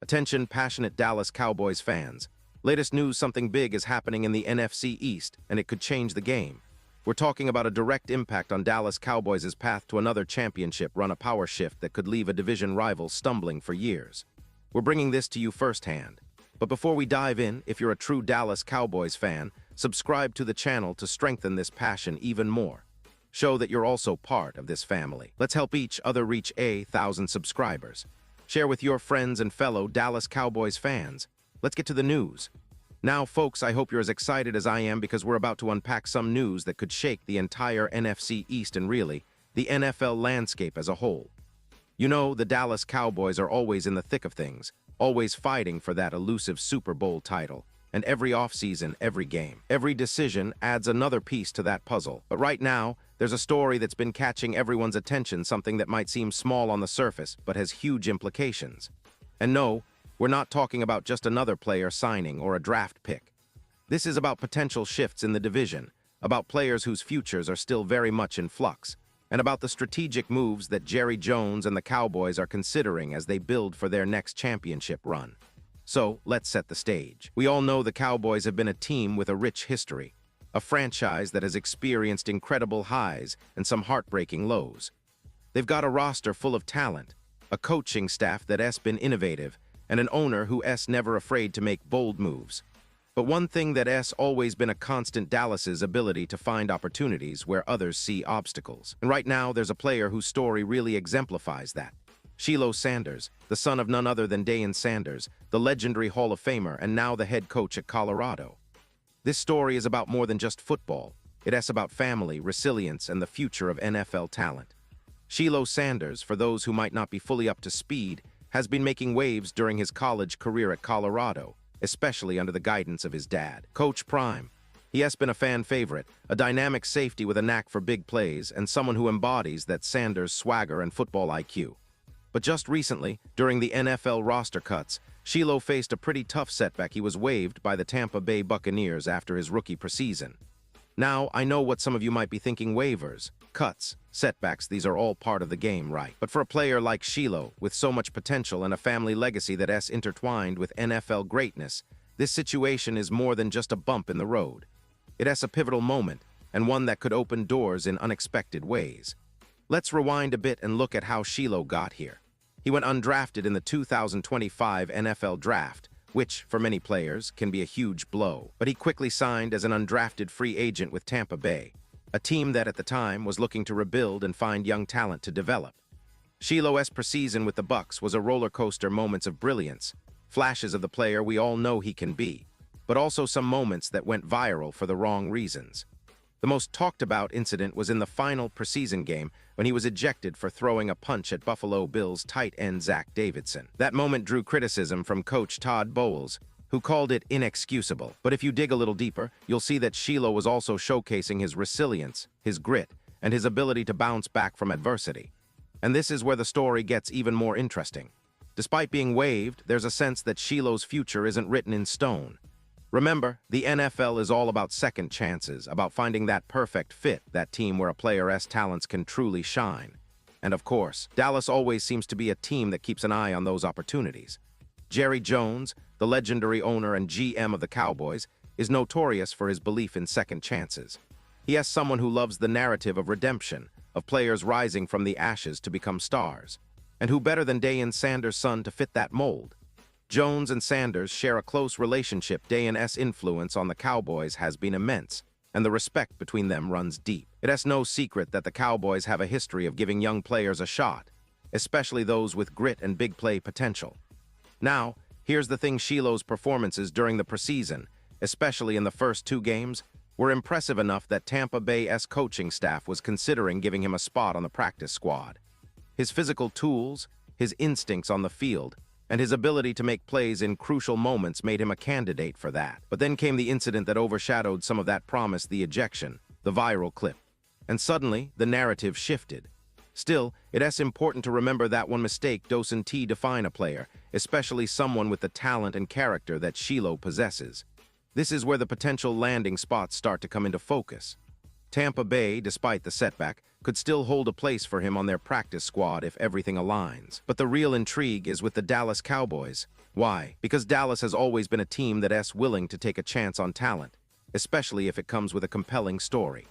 Attention, passionate Dallas Cowboys fans. Latest news, something big is happening in the NFC East, and it could change the game. We're talking about a direct impact on Dallas Cowboys' path to another championship run, a power shift that could leave a division rival stumbling for years. We're bringing this to you firsthand. But before we dive in, if you're a true Dallas Cowboys fan, subscribe to the channel to strengthen this passion even more. Show that you're also part of this family. Let's help each other reach 1,000 subscribers. Share with your friends and fellow Dallas Cowboys fans. Let's get to the news. Now, folks, I hope you're as excited as I am because we're about to unpack some news that could shake the entire NFC East and really, the NFL landscape as a whole. You know, the Dallas Cowboys are always in the thick of things, always fighting for that elusive Super Bowl title. And every offseason, every game, every decision adds another piece to that puzzle. But right now, there's a story that's been catching everyone's attention, something that might seem small on the surface, but has huge implications. And no, we're not talking about just another player signing or a draft pick. This is about potential shifts in the division, about players whose futures are still very much in flux, and about the strategic moves that Jerry Jones and the Cowboys are considering as they build for their next championship run. So, let's set the stage. We all know the Cowboys have been a team with a rich history, a franchise that has experienced incredible highs and some heartbreaking lows. They've got a roster full of talent, a coaching staff that has been innovative, and an owner who is never afraid to make bold moves. But one thing that has always been a constant: Dallas's ability to find opportunities where others see obstacles. And right now, there's a player whose story really exemplifies that. Shilo Sanders, the son of none other than Deion Sanders, the legendary Hall of Famer and now the head coach at Colorado. This story is about more than just football. It is about family, resilience, and the future of NFL talent. Shilo Sanders, for those who might not be fully up to speed, has been making waves during his college career at Colorado, especially under the guidance of his dad, Coach Prime. He has been a fan favorite, a dynamic safety with a knack for big plays, and someone who embodies that Sanders swagger and football IQ. But just recently, during the NFL roster cuts, Shilo faced a pretty tough setback. He was waived by the Tampa Bay Buccaneers after his rookie preseason. Now, I know what some of you might be thinking: waivers, cuts, setbacks, these are all part of the game, right? But for a player like Shilo, with so much potential and a family legacy that is intertwined with NFL greatness, this situation is more than just a bump in the road. It is a pivotal moment, and one that could open doors in unexpected ways. Let's rewind a bit and look at how Shilo got here. He went undrafted in the 2025 NFL Draft, which, for many players, can be a huge blow. But he quickly signed as an undrafted free agent with Tampa Bay, a team that at the time was looking to rebuild and find young talent to develop. Shilo's preseason with the Bucs was a roller coaster, moments of brilliance, flashes of the player we all know he can be, but also some moments that went viral for the wrong reasons. The most talked about incident was in the final preseason game when he was ejected for throwing a punch at Buffalo Bills tight end Zach Davidson. That moment drew criticism from coach Todd Bowles, who called it inexcusable. But if you dig a little deeper, you'll see that Shilo was also showcasing his resilience, his grit, and his ability to bounce back from adversity. And this is where the story gets even more interesting. Despite being waived, there's a sense that Shilo's future isn't written in stone. Remember, the NFL is all about second chances, about finding that perfect fit, that team where a player's talents can truly shine. And of course, Dallas always seems to be a team that keeps an eye on those opportunities. Jerry Jones, the legendary owner and GM of the Cowboys, is notorious for his belief in second chances. He is someone who loves the narrative of redemption, of players rising from the ashes to become stars. And who better than Deion Sanders' son to fit that mold? Jones and Sanders share a close relationship. Deion's influence on the Cowboys has been immense, and the respect between them runs deep. It is no secret that the Cowboys have a history of giving young players a shot, especially those with grit and big play potential. Now, here's the thing: Shilo's performances during the preseason, especially in the first 2 games, were impressive enough that Tampa Bay's coaching staff was considering giving him a spot on the practice squad. His physical tools, his instincts on the field, and his ability to make plays in crucial moments made him a candidate for that. But then came the incident that overshadowed some of that promise: the ejection, the viral clip. And suddenly, the narrative shifted. Still, it is important to remember that one mistake doesn't define a player, especially someone with the talent and character that Shilo possesses. This is where the potential landing spots start to come into focus. Tampa Bay, despite the setback, could still hold a place for him on their practice squad if everything aligns. But the real intrigue is with the Dallas Cowboys. Why? Because Dallas has always been a team that's willing to take a chance on talent, especially if it comes with a compelling story.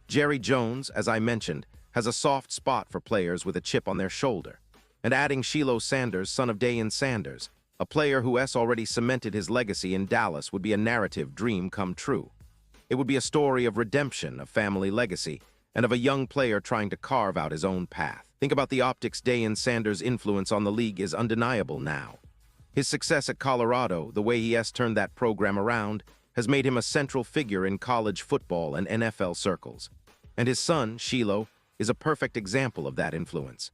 Jerry Jones, as I mentioned, has a soft spot for players with a chip on their shoulder. And adding Shilo Sanders, son of Deion Sanders, a player who has already cemented his legacy in Dallas, would be a narrative dream come true. It would be a story of redemption, of family legacy, and of a young player trying to carve out his own path. Think about the optics. Deion Sanders' influence on the league is undeniable now. His success at Colorado, the way he has turned that program around, has made him a central figure in college football and NFL circles. And his son, Shilo, is a perfect example of that influence.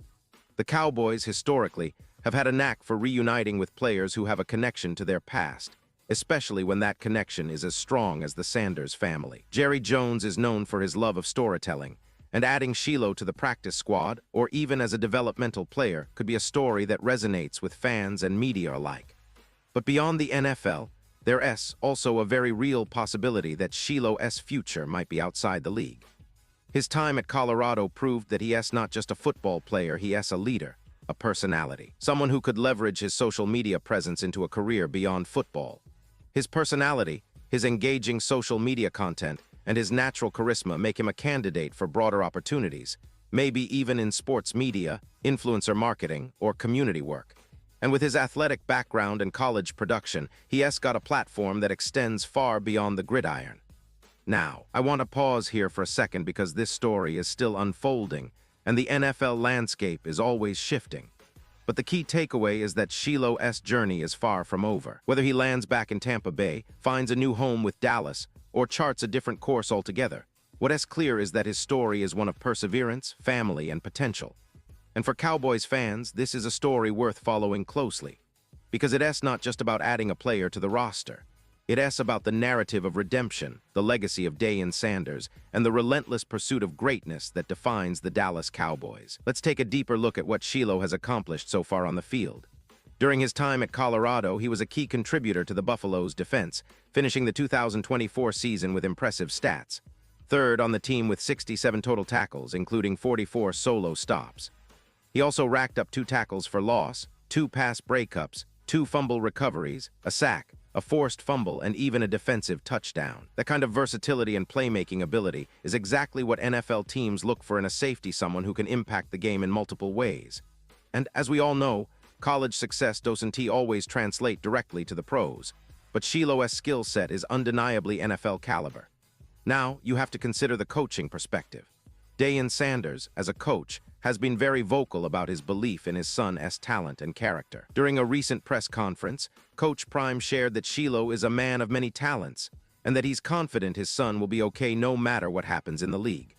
The Cowboys, historically, have had a knack for reuniting with players who have a connection to their past, especially when that connection is as strong as the Sanders family. Jerry Jones is known for his love of storytelling, and adding Shilo to the practice squad, or even as a developmental player, could be a story that resonates with fans and media alike. But beyond the NFL, there's also a very real possibility that Shilo's future might be outside the league. His time at Colorado proved that he is not just a football player, he is a leader, a personality, someone who could leverage his social media presence into a career beyond football. His personality, his engaging social media content, and his natural charisma make him a candidate for broader opportunities, maybe even in sports media, influencer marketing, or community work. And with his athletic background and college production, he has got a platform that extends far beyond the gridiron. Now, I want to pause here for a second because this story is still unfolding, and the NFL landscape is always shifting. But the key takeaway is that Shilo's journey is far from over. Whether he lands back in Tampa Bay, finds a new home with Dallas, or charts a different course altogether, what is clear is that his story is one of perseverance, family, and potential. And for Cowboys fans, this is a story worth following closely, because it is not just about adding a player to the roster. It is about the narrative of redemption, the legacy of Deion Sanders, and the relentless pursuit of greatness that defines the Dallas Cowboys. Let's take a deeper look at what Shilo has accomplished so far on the field. During his time at Colorado, he was a key contributor to the Buffalo's defense, finishing the 2024 season with impressive stats. Third on the team with 67 total tackles, including 44 solo stops. He also racked up 2 tackles for loss, 2 pass breakups, 2 fumble recoveries, a sack, a forced fumble, and even a defensive touchdown. That kind of versatility and playmaking ability is exactly what NFL teams look for in a safety, someone who can impact the game in multiple ways. And as we all know, college success doesn't always translate directly to the pros, but Shilo's skill set is undeniably NFL caliber. Now, you have to consider the coaching perspective. Deion Sanders, as a coach, has been very vocal about his belief in his son's talent and character. During a recent press conference, Coach Prime shared that Shilo is a man of many talents, and that he's confident his son will be okay no matter what happens in the league.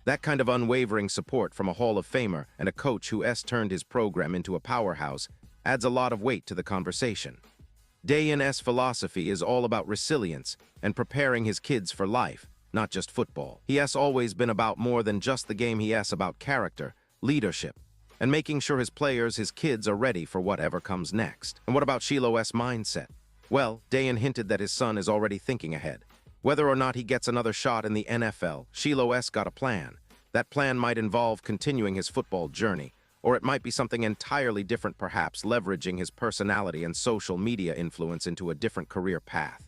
That kind of unwavering support from a Hall of Famer and a coach who has turned his program into a powerhouse adds a lot of weight to the conversation. Deion's philosophy is all about resilience and preparing his kids for life, not just football. He has always been about more than just the game. He has about character, leadership, and making sure his players, his kids, are ready for whatever comes next. And what about Shilo's mindset? Well, Deion hinted that his son is already thinking ahead. Whether or not he gets another shot in the NFL, Shilo's got a plan. That plan might involve continuing his football journey, or it might be something entirely different, perhaps leveraging his personality and social media influence into a different career path.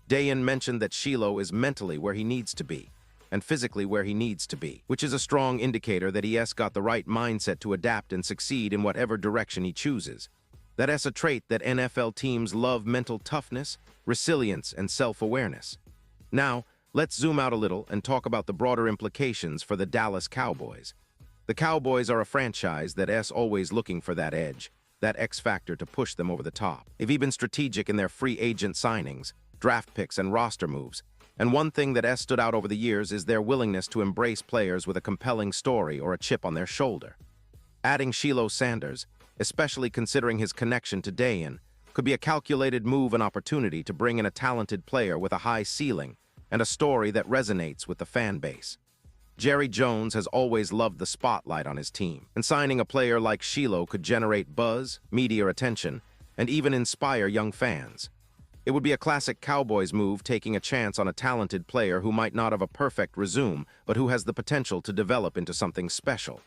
Deion mentioned that Shilo is mentally where he needs to be, and physically where he needs to be, which is a strong indicator that he has got the right mindset to adapt and succeed in whatever direction he chooses. That is a trait that NFL teams love: mental toughness, resilience, and self-awareness. Now, let's zoom out a little and talk about the broader implications for the Dallas Cowboys. The Cowboys are a franchise that is always looking for that edge, that X factor to push them over the top. They've been strategic in their free agent signings, draft picks, and roster moves. And one thing that has stood out over the years is their willingness to embrace players with a compelling story or a chip on their shoulder. Adding Shilo Sanders, especially considering his connection to Deion, could be a calculated move and opportunity to bring in a talented player with a high ceiling and a story that resonates with the fan base. Jerry Jones has always loved the spotlight on his team, and signing a player like Shilo could generate buzz, media attention, and even inspire young fans. It would be a classic Cowboys move, taking a chance on a talented player who might not have a perfect resume, but who has the potential to develop into something special.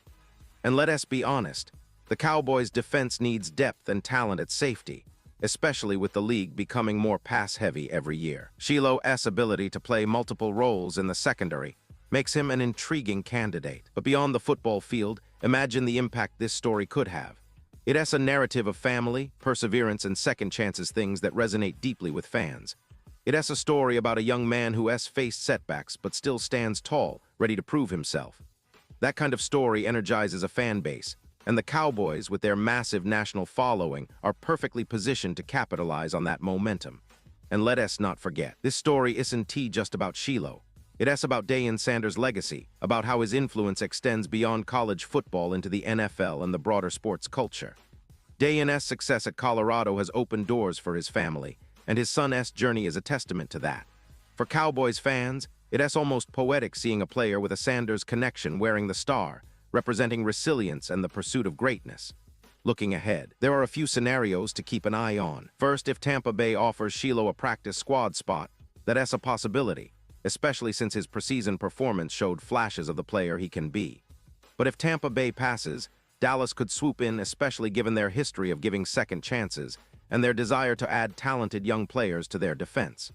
And let us be honest, the Cowboys' defense needs depth and talent at safety, especially with the league becoming more pass-heavy every year. Shilo's ability to play multiple roles in the secondary makes him an intriguing candidate. But beyond the football field, imagine the impact this story could have. It has a narrative of family, perseverance, and second chances, things that resonate deeply with fans. It has a story about a young man who has faced setbacks but still stands tall, ready to prove himself. That kind of story energizes a fan base, and the Cowboys, with their massive national following, are perfectly positioned to capitalize on that momentum. And let us not forget, this story isn't just about Shilo. It is about Sanders' legacy, about how his influence extends beyond college football into the NFL and the broader sports culture. Dayan's success at Colorado has opened doors for his family, and his son's journey is a testament to that. For Cowboys fans, it is almost poetic seeing a player with a Sanders connection wearing the star, representing resilience and the pursuit of greatness. Looking ahead, there are a few scenarios to keep an eye on. First, if Tampa Bay offers Shilo a practice squad spot, that is a possibility, especially since his preseason performance showed flashes of the player he can be. But if Tampa Bay passes, Dallas could swoop in, especially given their history of giving second chances and their desire to add talented young players to their defense.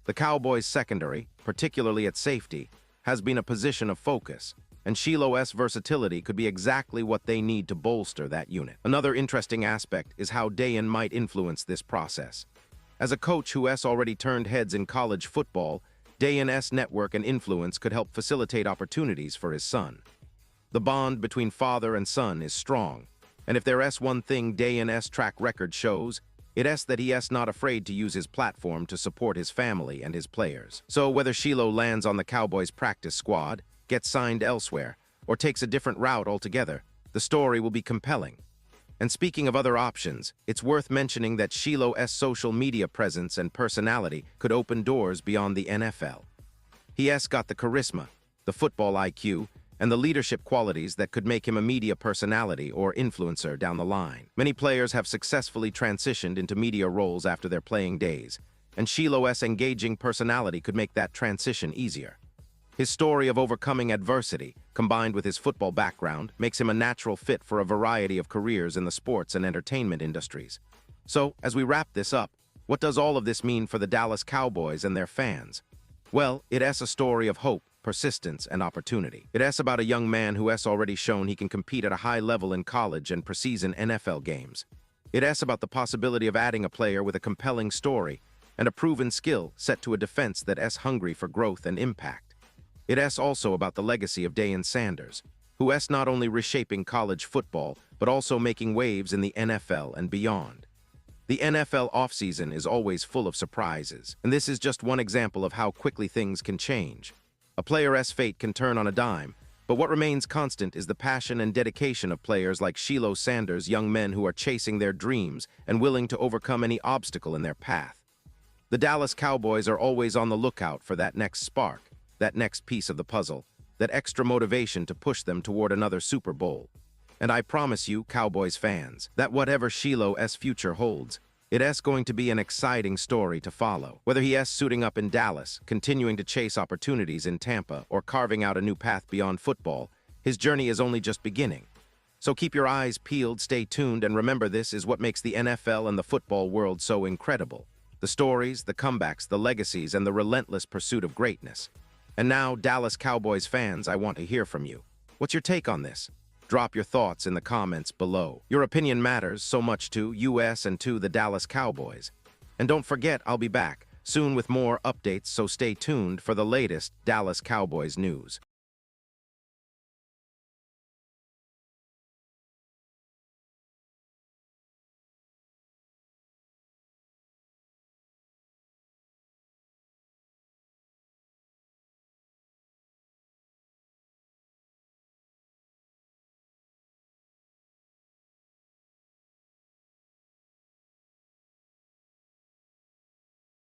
The Cowboys' secondary, particularly at safety, has been a position of focus, and Shilo's versatility could be exactly what they need to bolster that unit. Another interesting aspect is how Dayan might influence this process. As a coach who has already turned heads in college football, Dayan's network and influence could help facilitate opportunities for his son. The bond between father and son is strong, and if there is one thing Dayan's track record shows, it is that he is not afraid to use his platform to support his family and his players. So whether Shilo lands on the Cowboys' practice squad, gets signed elsewhere, or takes a different route altogether, the story will be compelling. And speaking of other options, it's worth mentioning that Shilo's social media presence and personality could open doors beyond the NFL. He has got the charisma, the football IQ, and the leadership qualities that could make him a media personality or influencer down the line. Many players have successfully transitioned into media roles after their playing days, and Shilo's engaging personality could make that transition easier. His story of overcoming adversity, combined with his football background, makes him a natural fit for a variety of careers in the sports and entertainment industries. So, as we wrap this up, what does all of this mean for the Dallas Cowboys and their fans? Well, it is a story of hope, persistence, and opportunity. It is about a young man who has already shown he can compete at a high level in college and preseason NFL games. It is about the possibility of adding a player with a compelling story and a proven skill set to a defense that is hungry for growth and impact. It is also about the legacy of Shilo Sanders, who is not only reshaping college football, but also making waves in the NFL and beyond. The NFL offseason is always full of surprises, and this is just one example of how quickly things can change. A player's fate can turn on a dime, but what remains constant is the passion and dedication of players like Shilo Sanders, young men who are chasing their dreams and willing to overcome any obstacle in their path. The Dallas Cowboys are always on the lookout for that next spark, that next piece of the puzzle, that extra motivation to push them toward another Super Bowl. And I promise you, Cowboys fans, that whatever Shilo's future holds, it is going to be an exciting story to follow. Whether he is suiting up in Dallas, continuing to chase opportunities in Tampa, or carving out a new path beyond football, his journey is only just beginning. So keep your eyes peeled, stay tuned, and remember, this is what makes the NFL and the football world so incredible. The stories, the comebacks, the legacies, and the relentless pursuit of greatness. And now, Dallas Cowboys fans, I want to hear from you. What's your take on this? Drop your thoughts in the comments below. Your opinion matters so much to us and to the Dallas Cowboys. And don't forget, I'll be back soon with more updates, so stay tuned for the latest Dallas Cowboys news.